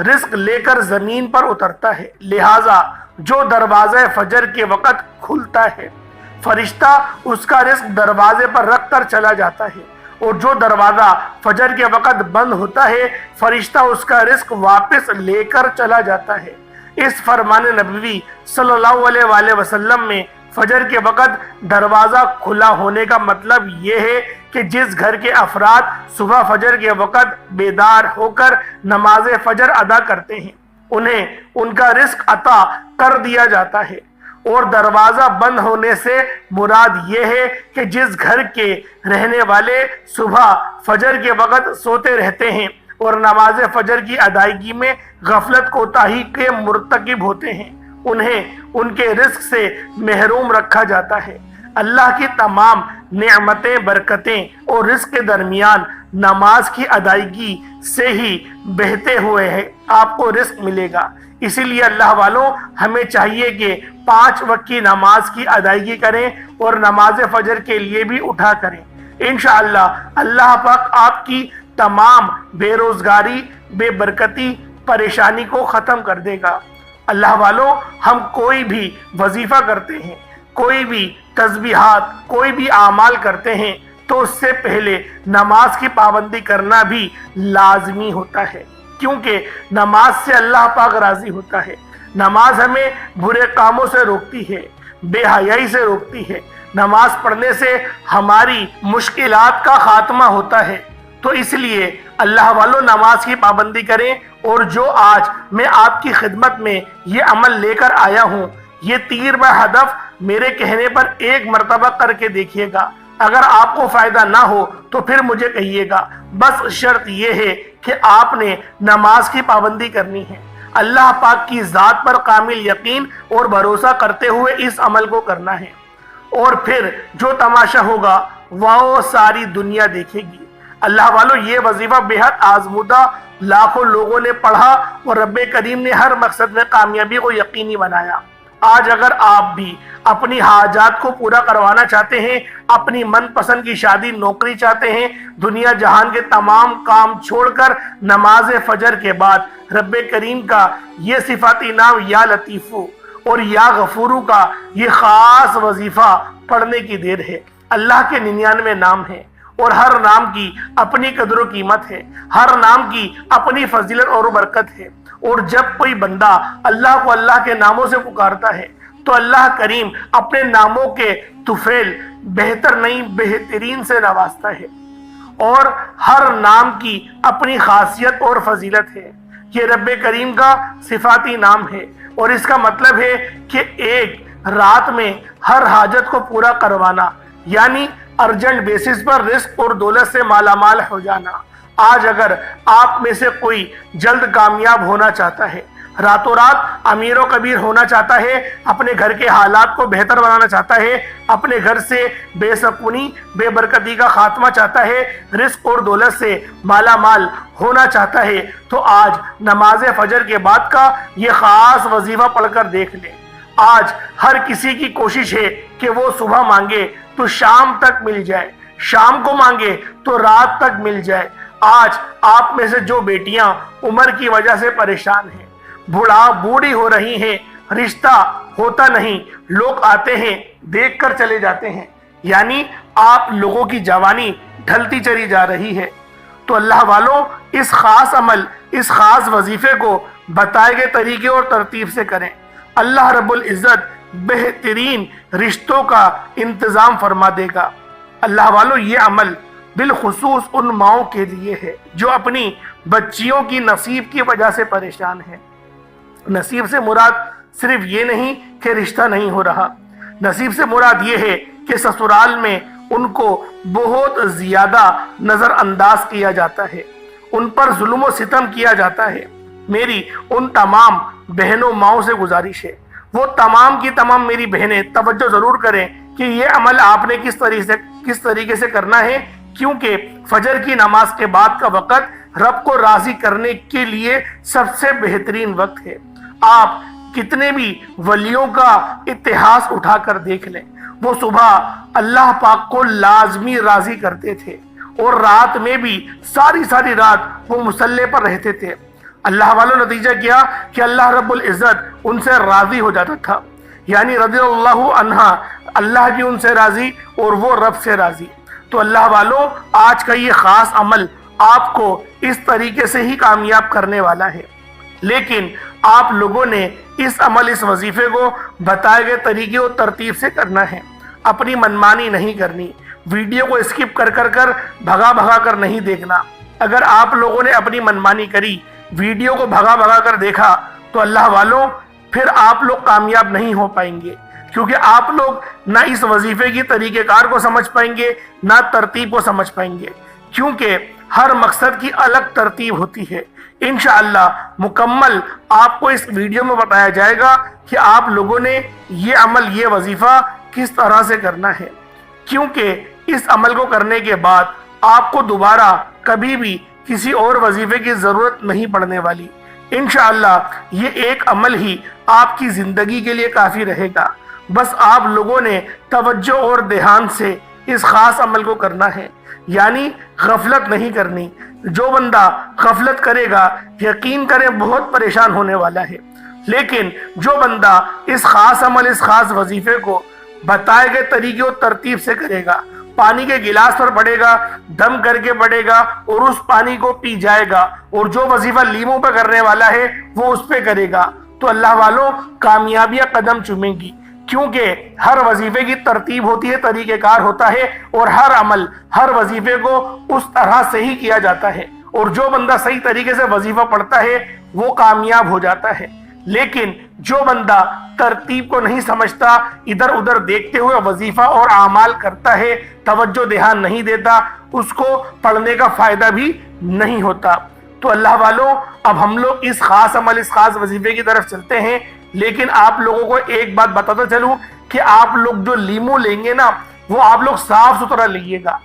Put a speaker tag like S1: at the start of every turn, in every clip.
S1: رزق لے کر زمین پر اترتا ہے، لہٰذا جو دروازہ فجر کے وقت کھلتا ہے فرشتہ اس کا رزق دروازے پر رکھ کر چلا جاتا ہے، اور جو دروازہ فجر کے وقت بند ہوتا ہے فرشتہ اس کا رزق واپس لے کر چلا جاتا ہے۔ اس فرمان نبوی صلی اللہ علیہ وآلہ وسلم میں فجر کے وقت دروازہ کھلا ہونے کا مطلب یہ ہے کہ جس گھر کے افراد صبح فجر کے وقت بیدار ہو کر نماز فجر ادا کرتے ہیں انہیں ان کا رزق عطا کر دیا جاتا ہے، اور دروازہ بند ہونے سے مراد یہ ہے کہ جس گھر کے رہنے والے صبح فجر کے وقت سوتے رہتے ہیں اور نماز فجر کی ادائیگی میں غفلت کوتاہی کے مرتکب ہوتے ہیں انہیں ان کے رزق سے محروم رکھا جاتا ہے۔ اللہ کی تمام نعمتیں، برکتیں اور رزق کے درمیان نماز کی ادائیگی سے ہی بہتے ہوئے ہیں آپ کو رزق ملے گا۔ اسی لیے اللہ والوں ہمیں چاہیے کہ 5 وقت کی نماز کی ادائیگی کریں اور نماز فجر کے لیے بھی اٹھا کریں۔ انشاءاللہ اللہ پاک آپ کی تمام بے روزگاری، بے برکتی، پریشانی کو ختم کر دے گا۔ اللہ والوں ہم کوئی بھی وظیفہ کرتے ہیں، کوئی بھی تسبیحات، کوئی بھی اعمال کرتے ہیں تو اس سے پہلے نماز کی پابندی کرنا بھی لازمی ہوتا ہے، کیونکہ نماز سے اللہ پاک راضی ہوتا ہے۔ نماز ہمیں برے کاموں سے روکتی ہے، بے حیائی سے روکتی ہے۔ نماز پڑھنے سے ہماری مشکلات کا خاتمہ ہوتا ہے۔ تو اس لیے اللہ والوں نماز کی پابندی کریں، اور جو آج میں آپ کی خدمت میں یہ عمل لے کر آیا ہوں یہ تیر بہ ہدف میرے کہنے پر 1 مرتبہ کر کے دیکھیے گا۔ اگر آپ کو فائدہ نہ ہو تو پھر مجھے کہیے گا، بس شرط یہ ہے کہ آپ نے نماز کی پابندی کرنی ہے، اللہ پاک کی ذات پر کامل یقین اور بھروسہ کرتے ہوئے اس عمل کو کرنا ہے، اور پھر جو تماشا ہوگا وہ ساری دنیا دیکھے گی۔ اللہ والوں یہ وظیفہ بے حد آزمودہ، لاکھوں لوگوں نے پڑھا اور رب کریم نے ہر مقصد میں کامیابی کو یقینی بنایا۔ آج اگر آپ بھی اپنی حاجات کو پورا کروانا چاہتے ہیں، اپنی من پسند کی شادی، نوکری چاہتے ہیں، دنیا جہان کے تمام کام چھوڑ کر نماز فجر کے بعد رب کریم کا یہ صفاتی نام یا لطیفو اور یا غفورو کا یہ خاص وظیفہ پڑھنے کی دیر ہے۔ اللہ کے 99 نام ہیں اور ہر نام کی اپنی قدر و قیمت ہے، ہر نام کی اپنی فضیلت اور برکت ہے، اور جب کوئی بندہ اللہ کو اللہ کے ناموں سے پکارتا ہے تو اللہ کریم اپنے ناموں کے طفیل بہتر نہیں بہترین سے نوازتا ہے، اور ہر نام کی اپنی خاصیت اور فضیلت ہے۔ یہ رب کریم کا صفاتی نام ہے، اور اس کا مطلب ہے کہ ایک رات میں ہر حاجت کو پورا کروانا، یعنی ارجنٹ بیسس پر رزق اور دولت سے مالا مال ہو جانا۔ آج اگر آپ میں سے کوئی جلد کامیاب ہونا چاہتا ہے، راتوں رات امیر و کبیر ہونا چاہتا ہے، اپنے گھر کے حالات کو بہتر بنانا چاہتا ہے، اپنے گھر سے بے سکونی، بے برکتی کا خاتمہ چاہتا ہے، رزق اور دولت سے مالا مال ہونا چاہتا ہے، تو آج نماز فجر کے بعد کا یہ خاص وظیفہ پڑھ کر دیکھ لیں۔ آج ہر کسی کی کوشش ہے کہ وہ صبح مانگے تو شام تک مل جائے، شام کو مانگے تو رات تک مل جائے۔ آج آپ میں سے جو بیٹیاں عمر کی وجہ سے پریشان ہیں، بوڑھی ہو رہی ہیں، رشتہ ہوتا نہیں، لوگ آتے ہیں دیکھ کر چلے جاتے ہیں، یعنی آپ لوگوں کی جوانی ڈھلتی چلی جا رہی ہے، تو اللہ والوں اس خاص عمل، اس خاص وظیفے کو بتائے گئے طریقے اور ترتیب سے کریں۔ اللہ رب العزت بہترین رشتوں کا انتظام فرما دے گا۔ اللہ والوں یہ عمل بالخصوص ان ماؤں کے لیے ہے جو اپنی بچیوں کی نصیب کی وجہ سے پریشان ہیں۔ نصیب سے مراد صرف یہ نہیں کہ رشتہ نہیں ہو رہا، نصیب سے مراد یہ ہے کہ سسرال میں ان کو بہت زیادہ نظر انداز کیا جاتا ہے، ان پر ظلم و ستم کیا جاتا ہے۔ میری ان تمام بہنوں ماؤں سے گزارش ہے، وہ تمام کی تمام میری بہنیں توجہ ضرور کریں کہ یہ عمل آپ نے کس طریقے سے کرنا ہے، کیونکہ فجر کی نماز کے بعد کا وقت رب کو راضی کرنے کے لیے سب سے بہترین وقت ہے۔ آپ کتنے بھی ولیوں کا اتہاس اٹھا کر دیکھ لیں، وہ صبح اللہ پاک کو لازمی راضی کرتے تھے، اور رات میں بھی ساری رات وہ مصلی پر رہتے تھے۔ اللہ والوں نتیجہ کیا کہ اللہ رب العزت ان سے راضی ہو جاتا تھا، یعنی رضی اللہ عنہا، اللہ بھی ان سے راضی اور وہ رب سے راضی۔ تو اللہ والوں، آج کا یہ خاص عمل آپ کو اس طریقے سے ہی کامیاب کرنے والا ہے، لیکن آپ لوگوں نے اس عمل، اس وظیفے کو بتائے گئے طریقے اور ترتیب سے کرنا ہے، اپنی منمانی نہیں کرنی، ویڈیو کو اسکپ کر بھگا کر نہیں دیکھنا۔ اگر آپ لوگوں نے اپنی منمانی کری، ویڈیو کو بھگا کر دیکھا تو اللہ والوں پھر آپ لوگ کامیاب نہیں ہو پائیں گے، کیونکہ آپ لوگ نہ اس وظیفے کی طریقہ کار کو سمجھ پائیں گے، نہ ترتیب کو سمجھ پائیں گے، کیونکہ ہر مقصد کی الگ ترتیب ہوتی ہے۔ انشاءاللہ مکمل آپ کو اس ویڈیو میں بتایا جائے گا کہ آپ لوگوں نے یہ عمل، یہ وظیفہ کس طرح سے کرنا ہے، کیونکہ اس عمل کو کرنے کے بعد آپ کو دوبارہ کبھی بھی کسی اور وظیفے کی ضرورت نہیں پڑنے والی۔ انشاءاللہ یہ ایک عمل ہی آپ کی زندگی کے لیے کافی رہے گا، بس آپ لوگوں نے توجہ اور دھیان سے اس خاص عمل کو کرنا ہے، یعنی غفلت نہیں کرنی۔ جو بندہ غفلت کرے گا یقین کریں بہت پریشان ہونے والا ہے، لیکن جو بندہ اس خاص عمل، اس خاص وظیفے کو بتائے گئے طریقے اور ترتیب سے کرے گا، پانی کے گلاس پر پڑے گا، دم کر کے پڑے گا اور اس پانی کو پی جائے گا، اور جو وظیفہ لیموں پہ کرنے والا ہے وہ اس پہ کرے گا، تو اللہ والوں کامیابیاں قدم چومیں گی، کیونکہ ہر وظیفے کی ترتیب ہوتی ہے، طریقہ کار ہوتا ہے، اور ہر عمل، ہر وظیفے کو اس طرح سے ہی کیا جاتا ہے، اور جو بندہ صحیح طریقے سے وظیفہ پڑھتا ہے وہ کامیاب ہو جاتا ہے۔ لیکن جو بندہ ترتیب کو نہیں سمجھتا، ادھر ادھر دیکھتے ہوئے وظیفہ اور اعمال کرتا ہے، توجہ دھیان نہیں دیتا، اس کو پڑھنے کا فائدہ بھی نہیں ہوتا۔ تو اللہ والوں، اب ہم لوگ اس خاص عمل، اس خاص وظیفے کی طرف چلتے ہیں، لیکن آپ لوگوں کو ایک بات بتاتا چلوں کہ آپ لوگ جو لیمو لیں گے نا، وہ آپ لوگ صاف ستھرا لیجیے گا،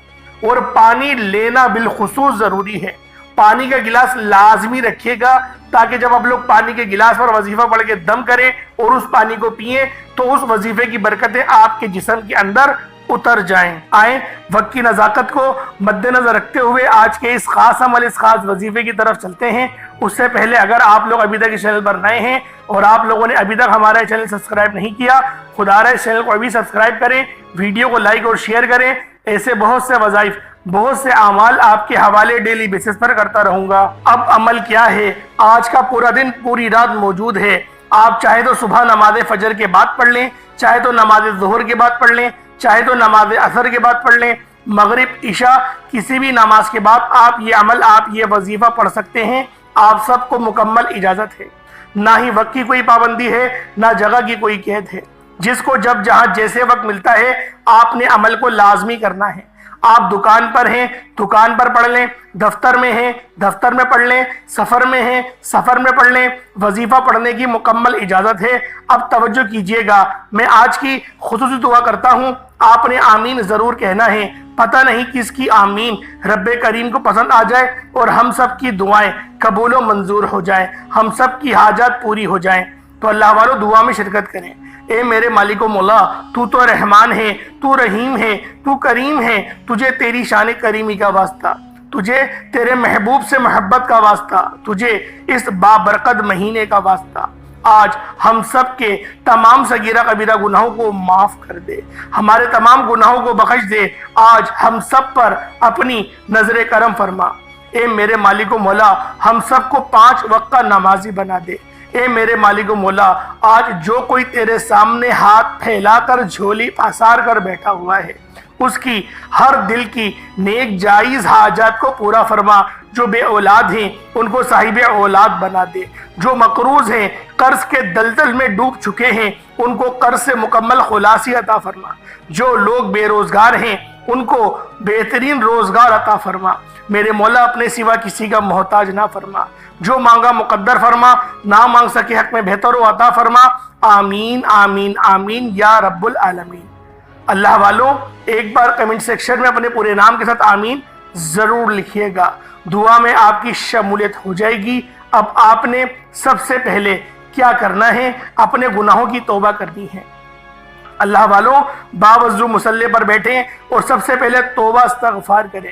S1: اور پانی لینا بالخصوص ضروری ہے۔ پانی کا گلاس لازمی رکھیے گا، تاکہ جب آپ لوگ پانی کے گلاس پر وظیفہ پڑھ کے دم کریں اور اس پانی کو پئیں تو اس وظیفے کی برکتیں آپ کے جسم کے اندر اتر جائیں۔ آئیں وقت کی نزاکت کو مد نظر رکھتے ہوئے آج کے اس خاص عمل، اس خاص وظیفے کی طرف چلتے ہیں۔ اس سے پہلے اگر آپ لوگ ابھی تک اس چینل پر نئے ہیں اور آپ لوگوں نے ابھی تک ہمارا چینل سبسکرائب نہیں کیا، خدا رہے اس چینل کو ابھی سبسکرائب کریں، ویڈیو کو لائک اور شیئر کریں۔ ایسے بہت سے وظائف، بہت سے اعمال آپ کے حوالے ڈیلی بیسس پر کرتا رہوں گا۔ اب عمل کیا ہے؟ آج کا پورا دن، پوری رات موجود ہے۔ آپ چاہے تو صبح نماز فجر کے بعد پڑھ لیں، چاہے تو نماز ظہر کے بعد پڑھ لیں، چاہے تو نماز عصر کے بعد پڑھ لیں، مغرب، عشاء، کسی بھی نماز کے بعد آپ یہ عمل، آپ یہ وظیفہ پڑھ سکتے ہیں۔ آپ سب کو مکمل اجازت ہے، نہ ہی وقت کی کوئی پابندی ہے، نہ جگہ کی کوئی قید ہے۔ جس کو جب جہاں جیسے وقت ملتا ہے آپ نے عمل کو لازمی کرنا ہے۔ آپ دکان پر ہیں، دکان پر پڑھ لیں، دفتر میں ہیں، دفتر میں پڑھ لیں، سفر میں ہیں، سفر میں پڑھ لیں، وظیفہ پڑھنے کی مکمل اجازت ہے۔ اب توجہ کیجئے گا، میں آج کی خصوصی دعا کرتا ہوں، آپ نے آمین ضرور کہنا ہے۔ پتہ نہیں کس کی آمین رب کریم کو پسند آ جائے اور ہم سب کی دعائیں قبول و منظور ہو جائیں، ہم سب کی حاجات پوری ہو جائیں۔ تو اللہ والوں دعا میں شرکت کریں۔ اے میرے مالک و مولا، تو تو رحمان ہے، تو رحیم ہے، تو کریم ہے، تجھے تیری شان کریمی کا واسطہ، تجھے تیرے محبوب سے محبت کا واسطہ، تجھے اس بابرکت مہینے کا واسطہ۔ آج ہم سب کے تمام صغیرہ کبیرہ گناہوں کو معاف کر دے، ہمارے تمام گناہوں کو بخش دے۔ آج ہم سب پر اپنی نظر کرم فرما۔ اے میرے مالک و مولا، ہم سب کو 5 وقت کا نمازی بنا دے۔ اے میرے مالک و مولا، آج جو کوئی تیرے سامنے ہاتھ پھیلا کر جھولی پسار کر بیٹھا ہوا ہے، اس کی ہر دل کی نیک جائز حاجات کو پورا فرما۔ جو بے اولاد ہیں ان کو صاحب اولاد بنا دے، جو مقروض ہیں، قرض کے دلدل میں ڈوب چکے ہیں، ان کو قرض سے مکمل خلاصی عطا فرما۔ جو لوگ بے روزگار ہیں ان کو بہترین روزگار عطا فرما۔ میرے مولا اپنے سوا کسی کا محتاج نہ فرما، جو مانگا مقدر فرما، نہ مانگ سکے حق میں بہتر و عطا فرما۔ آمین آمین آمین یا رب العالمین۔ اللہ والوں ایک بار کمنٹ سیکشن میں اپنے پورے نام کے ساتھ آمین ضرور لکھیے گا، دعا میں آپ کی شمولیت ہو جائے گی۔ اب آپ نے سب سے پہلے کیا کرنا ہے؟ اپنے گناہوں کی توبہ کرنی ہے۔ اللہ والوں باوضو مصلی پر بیٹھیں اور سب سے پہلے توبہ استغفار کریں۔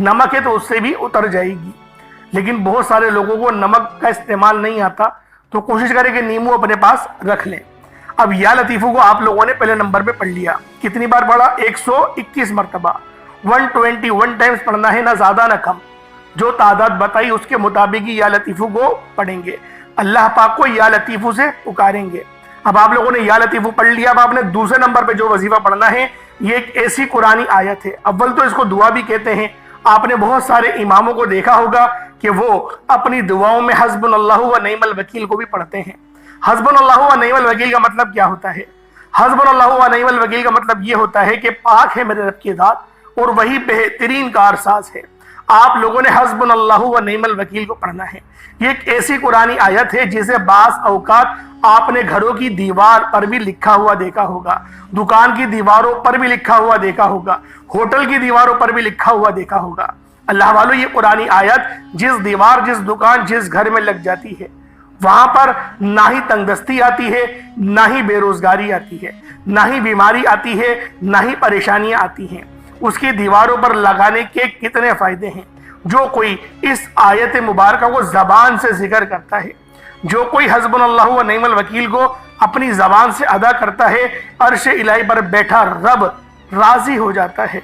S1: نمک ہے تو اس سے بھی اتر جائے گی، لیکن بہت سارے لوگوں کو نمک کا استعمال نہیں آتا، تو کوشش کریں کہ نیمبو اپنے پاس رکھ لیں۔ اب یا لطیفو کو آپ لوگوں نے پہلے نمبر پہ پڑھ لیا، کتنی بار پڑھا؟ 121 مرتبہ، 121 ٹائمز پڑھنا ہے، نہ زیادہ نہ کم، جو تعداد بتائی اس کے مطابق ہی یا لطیفو کو پڑھیں گے، اللہ پاک کو یا لطیفو سے پکاریں گے۔ اب آپ لوگوں نے یا لطیفو پڑھ لیا، اب آپ نے دوسرے نمبر پہ جو وظیفہ پڑھنا ہے یہ ایک ایسی قرآنی آیت ہے، اول تو اس کو دعا بھی کہتے ہیں، آپ نے بہت سارے اماموں کو دیکھا ہوگا کہ وہ اپنی دعاؤں میں حسبنا اللہ و نعم الوکیل کو بھی پڑھتے ہیں۔ حسبنا اللہ و نعم الوکیل کا مطلب کیا ہوتا ہے؟ حسبنا اللہ و نعم الوکیل کا مطلب یہ ہوتا ہے کہ پاک ہے میرے رب کی ذات اور وہی بہترین کارساز ہے۔ آپ لوگوں نے حسبنا اللہ و نعم الوکیل کو پڑھنا ہے۔ یہ ایک ایسی قرآنی آیت ہے جسے بعض اوقات آپ نے گھروں کی دیوار پر بھی لکھا ہوا دیکھا ہوگا، دکان کی دیواروں پر بھی لکھا ہوا دیکھا ہوگا، ہوٹل کی دیواروں پر بھی لکھا ہوا دیکھا ہوگا۔ اللہ والو، یہ قرآنی آیت جس دیوار، جس دکان، جس گھر میں لگ جاتی ہے، وہاں پر نہ ہی تنگ دستی آتی ہے، نہ ہی بے روزگاری آتی ہے، نہ ہی بیماری آتی ہے، نہ ہی پریشانیاں آتی ہیں۔ اس کی دیواروں پر لگانے کے کتنے فائدے ہیں۔ جو کوئی اس آیت مبارکہ کو زبان سے ذکر کرتا ہے، جو کوئی حسبنا اللہ و نعم الوکیل کو اپنی زبان سے ادا کرتا ہے، عرش الہی پر بیٹھا رب راضی ہو جاتا ہے،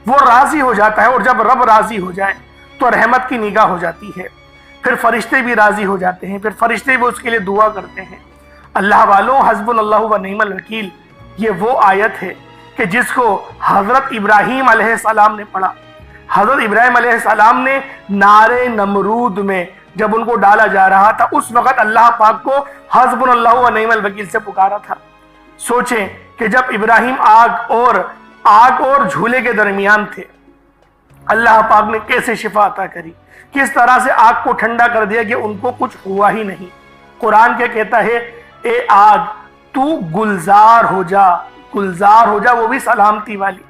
S1: وہ راضی ہو جاتا ہے، اور جب رب راضی ہو جائے تو رحمت کی نگاہ ہو جاتی ہے، پھر فرشتے بھی راضی ہو جاتے ہیں، پھر فرشتے بھی اس کے لیے دعا کرتے ہیں۔ اللہ والوں، حسبنا اللہ و نعم الوکیل یہ وہ آیت ہے کہ جس کو حضرت ابراہیم علیہ السلام نے پڑھا۔ حضرت ابراہیم علیہ السلام نے نارے نمرود میں جب ان کو ڈالا جا رہا تھا، اس وقت اللہ پاک کو حسبنا اللہ و نعم الوکیل سے پکارا تھا۔ سوچیں کہ جب ابراہیم آگ اور جھولے کے درمیان تھے، اللہ پاک نے کیسے شفا عطا کری، کس طرح سے آگ کو ٹھنڈا کر دیا کہ ان کو کچھ ہوا ہی نہیں۔ قرآن کیا کہتا ہے؟ اے آگ تو گلزار ہو جا، گلزار ہو جا، وہ بھی سلامتی والی۔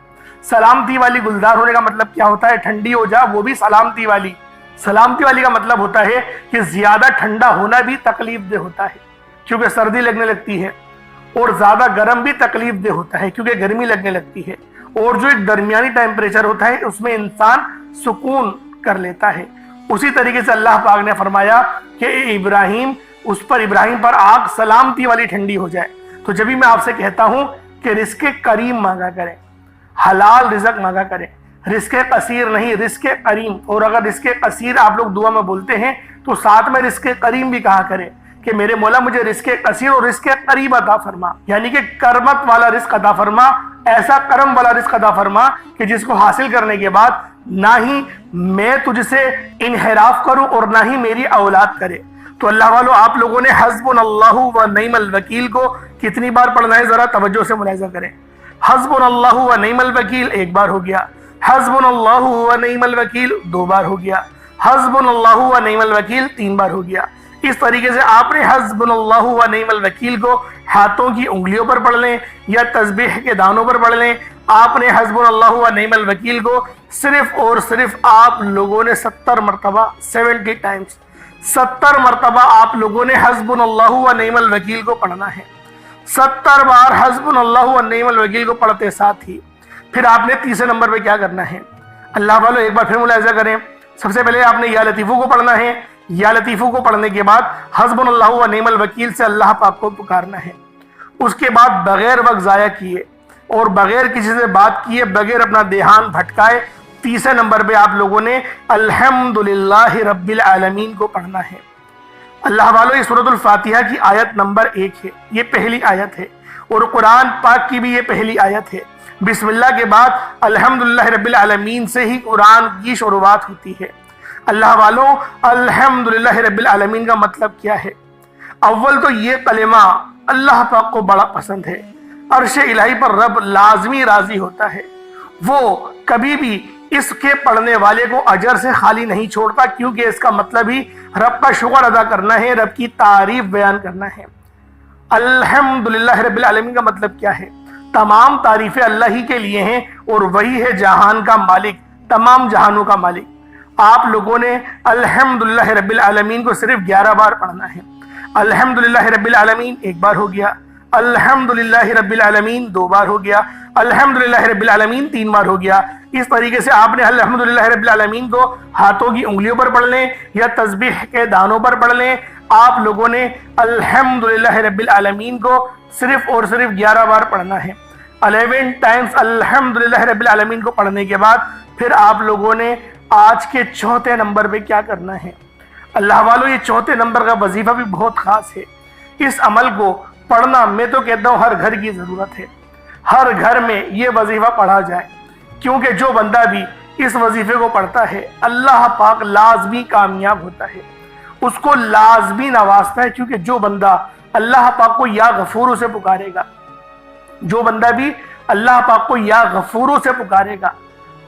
S1: سلامتی والی گلزار ہونے کا مطلب کیا ہوتا ہے؟ ٹھنڈی ہو جا، وہ بھی سلامتی والی۔ سلامتی والی کا مطلب ہوتا ہے کہ زیادہ ٹھنڈا ہونا بھی تکلیف دہ ہوتا ہے کیونکہ سردی لگنے لگتی ہے، اور زیادہ گرم بھی تکلیف دہ ہوتا ہے کیونکہ گرمی لگنے لگتی ہے، اور جو ایک درمیانی ٹیمپریچر ہوتا ہے اس میں انسان سکون کر لیتا ہے۔ اسی طریقے سے اللہ پاک نے فرمایا کہ اے ابراہیم، اس پر ابراہیم پر آگ سلامتی والی ٹھنڈی ہو جائے۔ تو جبھی میں آپ سے کہتا ہوں کہ رزق کریم مانگا کریں، حلال رزق مانگا کریں، رزق قصیر نہیں، رزق کریم۔ اور اگر رزق قصیر آپ لوگ دعا میں بولتے ہیں تو ساتھ میں رزق کریم بھی کہا کریں کہ میرے مولا مجھے رزق قصیر اور رزق قریب عطا فرما، یعنی کہ کرمت والا رزق عطا فرما، ایسا کرم والا رزق عطا فرما کہ جس کو حاصل کرنے کے بعد نہ ہی میں تجھ سے انحراف کروں اور نہ ہی میری اولاد کرے۔ تو اللہ والو، آپ لوگوں نے حسبنا اللہ و نعم الوکیل کو کتنی بار پڑھنا ہے؟ ذرا توجہ سے ملاحظہ کریں۔ حسبنا اللہ و نعم الوکیل ایک بار ہو گیا، حسبنا اللہ و نعم الوکیل دو بار ہو گیا، حسبنا اللہ و نعم الوکیل تین بار ہو گیا۔ اس طریقے سے آپ نے حسبنا اللہ و نعم الوکیل کو ہاتھوں کی انگلیوں پر پڑھ لیں یا تسبیح کے دانوں پر پڑھ لیں۔ آپ نے حسبنا اللہ و نعم الوکیل کو صرف اور صرف آپ لوگوں نے 70 مرتبہ 70 ٹائمز 70 مرتبہ آپ لوگوں نے حسبنا اللہ و نعم الوکیل کو پڑھنا ہے۔ 70 بار حسبنا اللہ و نعم الوکیل کو پڑھتے ساتھ ہی پھر آپ نے تیسرے نمبر پہ کیا کرنا ہے؟ اللہ والو ایک بار پھر ملاحظہ کریں۔ سب سے پہلے آپ نے یا لطیفو کو پڑھنا ہے، یا لطیفو کو پڑھنے کے بعد حسبنا اللہ و نعم الوکیل سے اللہ پاک کو پکارنا ہے۔ اس کے بعد بغیر وقت ضائع کیے اور بغیر کسی سے بات کیے، بغیر اپنا دھیان بھٹکائے، تیسرے نمبر پہ آپ لوگوں نے الحمدللہ رب العالمین کو پڑھنا ہے۔ اللہ والو، یہ سورۃ الفاتحہ کی آیت نمبر 1 ہے، یہ پہلی آیت ہے، اور قرآن پاک کی بھی یہ پہلی آیت ہے۔ بسم اللہ کے بعد الحمدللہ رب العالمین سے ہی قرآن کی شروعات ہوتی ہے۔ اللہ والوں، الحمدللہ رب العالمین کا مطلب کیا ہے؟ اول تو یہ کلمہ اللہ پاک کو بڑا پسند ہے، عرش الہی پر رب لازمی راضی ہوتا ہے، وہ کبھی بھی اس کے پڑھنے والے کو اجر سے خالی نہیں چھوڑتا، کیونکہ اس کا مطلب ہی رب کا شکر ادا کرنا ہے، رب کی تعریف بیان کرنا ہے۔ الحمدللہ رب العالمین کا مطلب کیا ہے؟ تمام تعریفیں اللہ ہی کے لیے ہیں، اور وہی ہے جہان کا مالک، تمام جہانوں کا مالک۔ آپ لوگوں نے الحمدللہ رب العالمین کو صرف 11 بار پڑھنا ہے۔ الحمدللہ رب العالمین ایک بار ہو گیا، الحمدللہ رب العالمین 2 بار ہو گیا، الحمدللہ رب العالمین 3 بار ہو گیا۔ اس طریقے سے آپ نے الحمدللہ رب العالمین کو ہاتھوں کی انگلیوں پر پڑھ لیں یا تسبیح کے دانوں پر پڑھ لیں. آپ لوگوں نے الحمدللہ رب العالمین کو صرف اور صرف 11 بار پڑھنا ہے. 11 ٹائمز الحمدللہ رب العالمین کو پڑھنے کے بعد پھر آپ لوگوں نے آج کے چوتھے نمبر پہ کیا کرنا ہے. اللہ والوں، یہ چوتھے نمبر کا وظیفہ بھی بہت خاص ہے. اس عمل کو پڑھنا میں تو کہتا ہوں ہر گھر کی ضرورت ہے. ہر گھر میں یہ وظیفہ پڑھا جائے، کیونکہ جو بندہ بھی اس وظیفے کو پڑھتا ہے اللہ پاک لازمی کامیاب ہوتا ہے، اس کو لازمی نوازتا ہے. کیونکہ جو بندہ اللہ پاک کو یا غفورو سے پکارے گا، جو بندہ بھی اللہ پاک کو یا غفورو سے پکارے گا،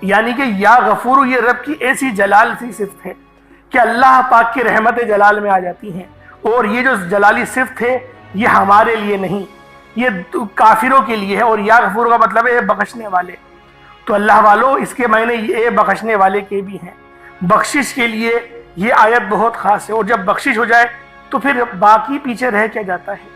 S1: یعنی کہ یا غفورو یہ رب کی ایسی جلال سی صفت ہے کہ اللہ پاک کی رحمت جلال میں آ جاتی ہیں. اور یہ جو جلالی صفت ہے یہ ہمارے لیے نہیں، یہ کافروں کے لیے ہے. اور یا غفور کا مطلب ہے بخشنے والے. تو اللہ والوں، اس کے معنی یہ بخشنے والے کے بھی ہیں. بخشش کے لیے یہ آیت بہت خاص ہے. اور جب بخشش ہو جائے تو پھر باقی پیچھے رہ کیا جاتا ہے.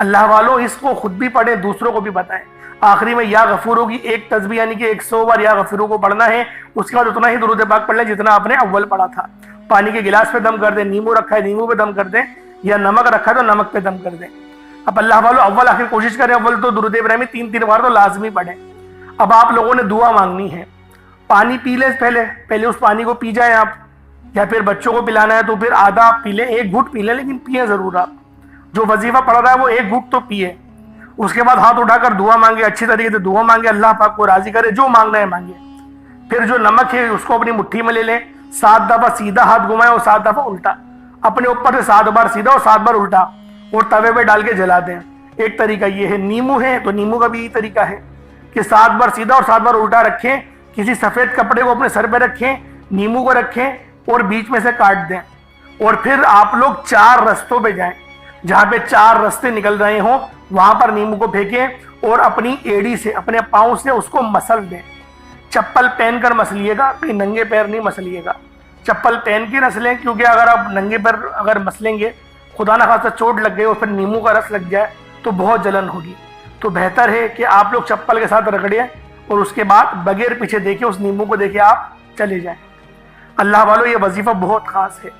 S1: اللہ والوں، اس کو خود بھی پڑھیں، دوسروں کو بھی بتائیں. آخری میں یا غفورو کی ایک تسبیح یعنی کہ 100 بار یا غفورو کو پڑھنا ہے. اس کے بعد اتنا ہی درود پاک پڑھ لیں جتنا آپ نے اول پڑھا تھا. پانی کے گلاس پہ دم کر دیں، نیمبو رکھا ہے نیمبو پہ دم کر دیں، یا نمک رکھا ہے تو نمک پہ دم کر دیں. اب اللہ والوں، اول آخر کوشش کریں اول تو درود ابراہیمی 3 بار تو لازمی پڑھیں. اب آپ لوگوں نے دعا مانگنی ہے. پانی پی لیں، پہلے اس پانی کو پی جائیں آپ، یا پھر بچوں کو پلانا ہے تو پھر آدھا آپ پی لیں، 1 گھٹ پی لیں، لیکن پئیں ضرور. آپ جو وظیفہ پڑھ رہا ہے وہ 1 گھٹ تو پیے. اس کے بعد ہاتھ اٹھا کر دعا مانگے، اچھی طریقے سے دعا مانگے، اللہ پاک کو راضی کرے، جو مانگنا ہے مانگے. پھر جو نمک ہے اس کو اپنی مٹھی میں لے لیں، 7 دفعہ سیدھا ہاتھ گھمائیں اور 7 دفعہ الٹا، اپنے اوپر سے 7 بار سیدھا اور 7 بار الٹا، اور توے پہ ڈال کے جلا دیں. ایک طریقہ یہ ہے. نیمو ہے تو نیمو کا بھی یہی طریقہ ہے کہ 7 بار سیدھا اور 7 بار الٹا رکھیں. کسی سفید کپڑے کو اپنے سر پہ رکھیں، نیمو کو رکھیں اور بیچ میں سے کاٹ دیں. اور پھر آپ لوگ 4 رستوں پہ جائیں، جہاں پہ 4 رستے نکل رہے ہوں وہاں پر نیمو کو پھینکیں اور اپنی ایڑی سے، اپنے پاؤں سے اس کو مسل دیں. چپل پہن کر مسلیے گا، کہیں ننگے پیر نہیں مسلیے گا. چپل پہن کے مسلیں، کیونکہ اگر آپ ننگے پیر اگر مسلیں گے، خدا نہ خواستہ چوٹ لگ گئی اور پھر نیمو کا رس لگ جائے تو بہت جلن ہوگی. تو بہتر ہے کہ آپ لوگ چپل کے ساتھ رگڑیں اور اس کے بعد بغیر پیچھے دیکھے اس نیمو کو دیکھے آپ چلے جائیں. اللہ والوں، یہ وظیفہ بہت خاص ہے.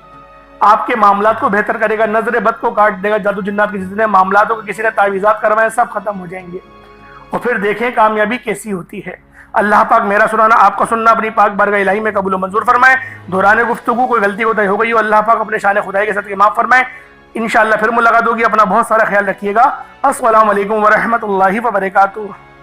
S1: آپ کے معاملات کو بہتر کرے گا، نظر بد کو کاٹ دے گا. جادو جنات کے جتنے معاملات ہو کسی نے تعویذات کروائے سب ختم ہو جائیں گے. اور پھر دیکھیں کامیابی کیسی ہوتی ہے. اللہ پاک میرا سنانا، آپ کا سننا اپنی پاک بارگاہ الہی میں قبول و منظور فرمائے. دوران گفتگو کوئی غلطی کوتاہی ہو گئی ہو، اللہ پاک اپنے شان خدائی کے ساتھ معاف فرمائے. انشاءاللہ پھر ملاقات ہوگی. اپنا بہت سارا خیال رکھیے گا. السلام علیکم ورحمۃ اللہ وبرکاتہ.